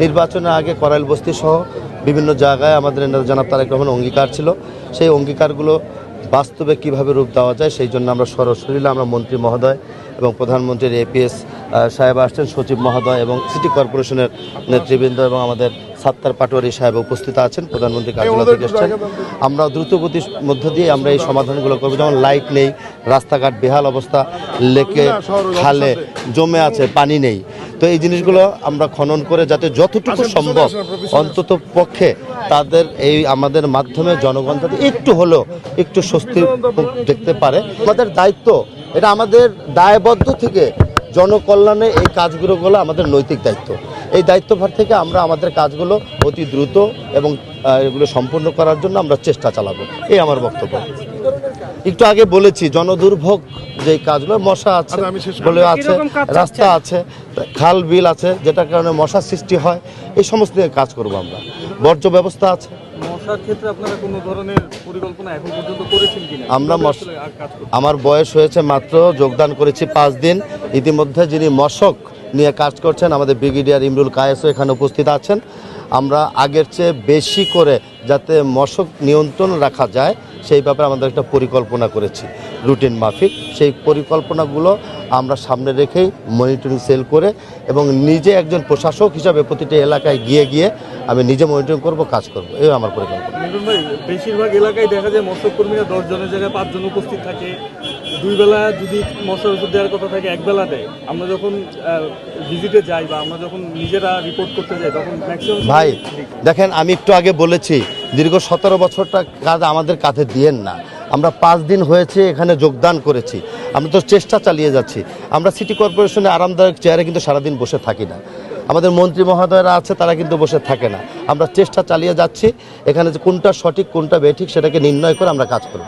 নির্বাচনের আগে করাইল বস্তি সহ বিভিন্ন জায়গায় আমাদের জনাব তারেক রহমান অঙ্গীকার ছিল। সেই অঙ্গীকারগুলো বাস্তবে কিভাবে রূপ দেওয়া যায় সেই জন্য আমরা সরাসরি আমরা মন্ত্রী মহোদয় এবং প্রধানমন্ত্রীর এপিএস সাহেব আসছেন, সচিব মহোদয় এবং সিটি কর্পোরেশনের নেতৃবৃন্দ এবং আমাদের সাত্তার পাটোয়ারি সাহেব উপস্থিত আছেন, প্রধানমন্ত্রী কার্যালয় থেকে এসেছেন। আমরা দ্রুতগতির মধ্য দিয়ে আমরা এই সমাধানগুলো করবো। যেমন লাইট নেই, রাস্তাঘাট বেহাল অবস্থা, লেকে খালে জমে আছে, পানি নেই। তো এই জিনিসগুলো আমরা খনন করে যাতে যতটুকু সম্ভব অন্তত পক্ষে তাদের এই আমাদের মাধ্যমে জনগণ যাতে একটু হলেও একটু স্বস্তি দেখতে পারে। আমাদের দায়িত্ব, এটা আমাদের দায়বদ্ধ থেকে জনকল্যাণে এই কাজগুলো আমাদের নৈতিক দায়িত্ব। এই দায়িত্বভার থেকে আমরা আমাদের কাজগুলো অতি দ্রুত এবং এগুলো সম্পূর্ণ করার জন্য আমরা চেষ্টা চালাবো, এই আমার বক্তব্য। একটু আগে বলেছি জনদুর্ভোগ যে কাজগুলো, মশা আছে বলে আছে, রাস্তা আছে, খাল বিল আছে, যেটার কারণে মশার সৃষ্টি হয়, এই সমস্ত নিয়ে কাজ করবো আমরা। বর্জ্য ব্যবস্থা আছে। আমরা আমার বয়স হয়েছে মাত্র, যোগদান করেছি 5 দিন। ইতিমধ্যে যিনি মশক নিয়ে কাজ করছেন আমাদের ব্রিগেডিয়ার ইমরুল কায়েসও এখানে উপস্থিত আছেন। আমরা আগের চেয়ে বেশি করে যাতে মশক নিয়ন্ত্রণ রাখা যায় সেই ব্যাপারে আমাদের একটা পরিকল্পনা করেছি রুটিন মাফিক। সেই পরিকল্পনাগুলো আমরা সামনে রেখেই মনিটরিং সেল করে এবং নিজে একজন প্রশাসক হিসাবে প্রতিটি এলাকায় গিয়ে আমি নিজে মনিটরিং করব, কাজ করব, এই আমার পরিকল্পনা। বেশিরভাগ এলাকায় দেখা যায় মৎস্য কর্মীরা 10 জনের জায়গায় 5 জন উপস্থিত থাকে। 2 বেলা যদি মশার ওষুধ দেওয়ার কথা থাকে 1 বেলা দেয়। আমরা যখন ভিজিটে যাই বা আমরা যখন নিজেরা রিপোর্ট করতে যাই তখন ম্যাক্সিমাম ভাই দেখেন, আমি একটু আগে বলেছি দীর্ঘ 17 বছরটা কাজ আমাদের কাঁধে দিয়েন না। আমরা 5 দিন হয়েছে এখানে যোগদান করেছি, আমরা তো চেষ্টা চালিয়ে যাচ্ছি। আমরা সিটি কর্পোরেশনে আরামদায়ক চেয়ারে কিন্তু সারাদিন বসে থাকি না, আমাদের মন্ত্রী মহোদয়রা আছে তারা কিন্তু বসে থাকে না। আমরা চেষ্টা চালিয়ে যাচ্ছি, এখানে যে কোনটা সঠিক কোনটা বেঠিক সেটাকে নির্ণয় করে আমরা কাজ করব।